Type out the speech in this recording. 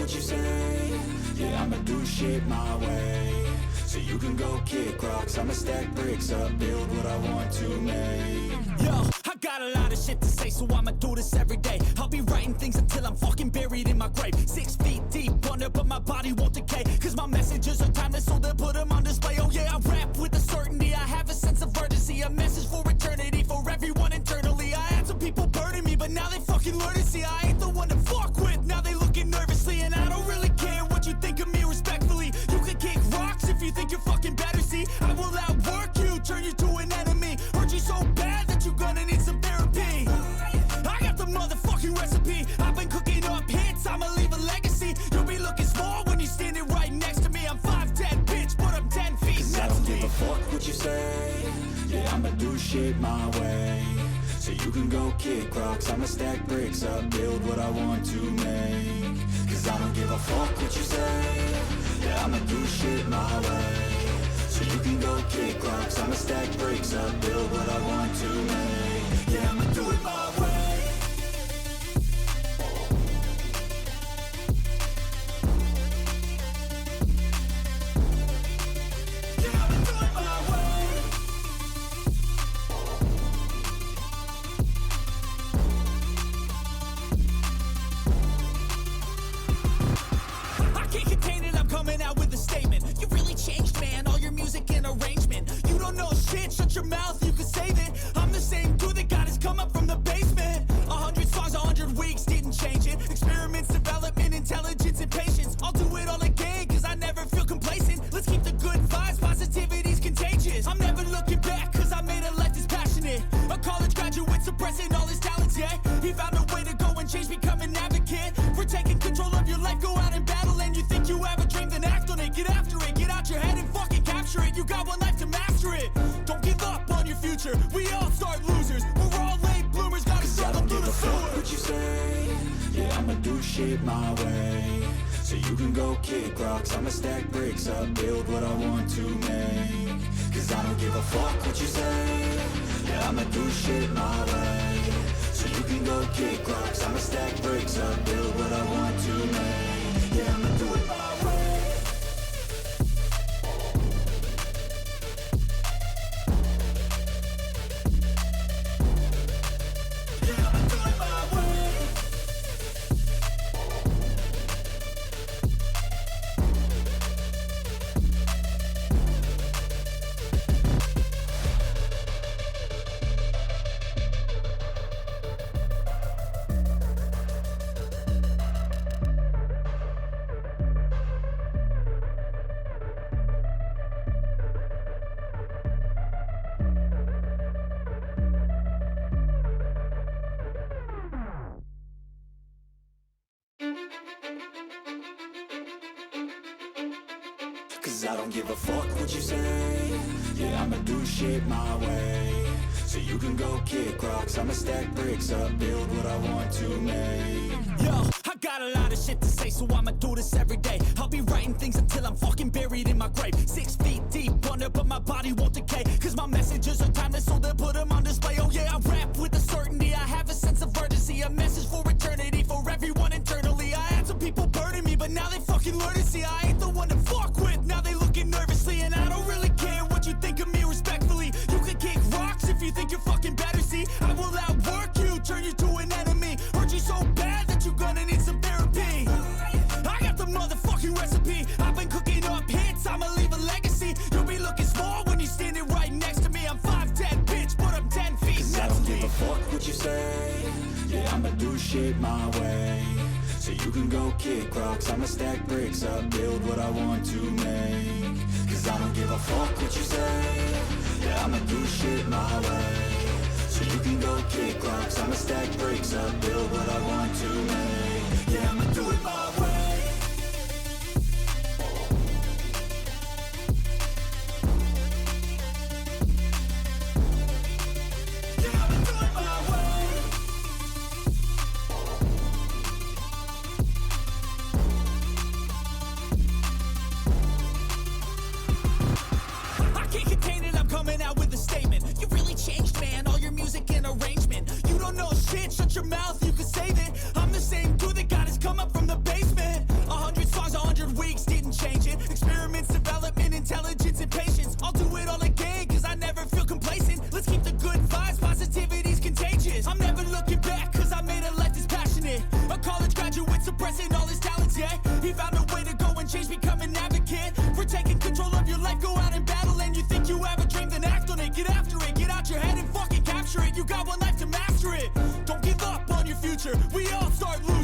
what you say. Yeah, I'ma do shit my way. So you can go kick rocks, I'ma stack bricks up, build what I want to make. Yo, I got a lot of shit to say, so I'ma do this every day. I'll be writing things until I'm fucking buried in my grave. 6 feet deep under, but my body won't decay. Cause my messages are timeless, so they'll put them on display. Oh yeah, I rap with a certainty, I have a sense of urgency. A message for eternity, for everyone internally. I had some people burning me, but now they fucking learn to see I ain't the one to fuck with, now they looking nervously. And I don't really care what you think of me respectfully. You can kick rocks if you think you're fucking better, see. I will outwork you, turn you to an enemy. Hurt you so bad that you're gonna need some therapy. I got the motherfucking recipe. I've been cooking up hits, I'ma leave a legacy. You'll be looking small when you're standing right next to me. I'm 5'10", bitch, but I'm 10 feet Cause next I don't to me. give a fuck what you say. Yeah, I'ma do shit my way. So you can go kick rocks, I'ma stack bricks up, build what I want to make. Cause I don't give a fuck what you say. Yeah, I'ma do shit my way. So you can go kick rocks, I'ma stack bricks up, build what I want to make. Yeah, I'ma do it my way. Yeah, I'ma do it my way. I can't contain it, I'm coming out with a statement. You really changed, man, all your music and arrangement. You don't know shit, shut your mouth, you can save it. I'm the same dude that got his come up from the basement. 100 songs, 100 weeks, didn't change it. Experiments, development, intelligence, and patience. I'll do it all again, cause I never feel complacent. Let's keep the good vibes, positivity's contagious. I'm never looking back, cause I made a life that's passionate. A college graduate suppressing all his talents, yeah. He found a way to go and change, become an advocate. For taking control of your life, go out and battle. And you think you have a dream, then act on it. Get after it, get out your head and fucking capture it. You got one life to master it. Don't give up on your future, we all start losers. We're all late bloomers, gotta Cause I struggle don't through give the a fuck sewer. what you say. Yeah, I'ma do shit my way. So you can go kick rocks, I'ma stack bricks up, build what I want to make. Cause I don't give a fuck what you say. Yeah, I'ma do shit my way. So you can go kick rocks, I'ma stack bricks up, build what I want to make. Yeah, I'ma do it my way. Yeah, I'ma do it my way. Cause I don't give a fuck what you say. Yeah, I'ma do shit my way. So you can go kick rocks, I'ma stack bricks up, build what I want to make. Yo, I got a lot of shit to say, so I'ma do this every day. I'll be writing things until I'm fucking buried in my grave. 6 feet deep under, but my body won't decay. Cause my messages are timeless, so they'll put them on display. Oh yeah, I rap with a certainty, I have a sense of urgency. A message for eternity, for everyone internally. I had some people burning me, but now they fucking learn to see I ain't the one to fuck with, now they looking nervously. And I don't really care what you think of me respectfully. You can kick rocks if you think you're fucking better, see. I will outwork you, turn you to an enemy. Hurt you so bad that you're gonna need some therapy. I got the motherfucking recipe. I've been cooking up hits, I'ma leave a legacy. You'll be looking small when you're standing right next to me. I'm 5'10", bitch, but I'm 10 feet Cause I next don't to give me. a fuck what you say. Yeah, I'ma do shit my way. So you can go kick rocks, I'ma stack bricks up, build what I want to make. Cause I don't give a fuck what you say. Yeah, I'ma do shit my way. So you can go kick rocks, I'ma stack bricks up, build what I want to make. Yeah, I'ma do it my way. Yeah, I'ma do it my way. I can't contain it, I'm coming out with a statement. You really changed, man, all your music and arrangement. You don't know shit, shut your mouth, you can save it. I'm the same dude that got his come up from the basement. change, become an advocate for taking control of your life. Go out and battle, and you think you have a dream, then act on it. Get after it, get out your head and fucking capture it. You got one life to master it. Don't give up on your future, we all start losing.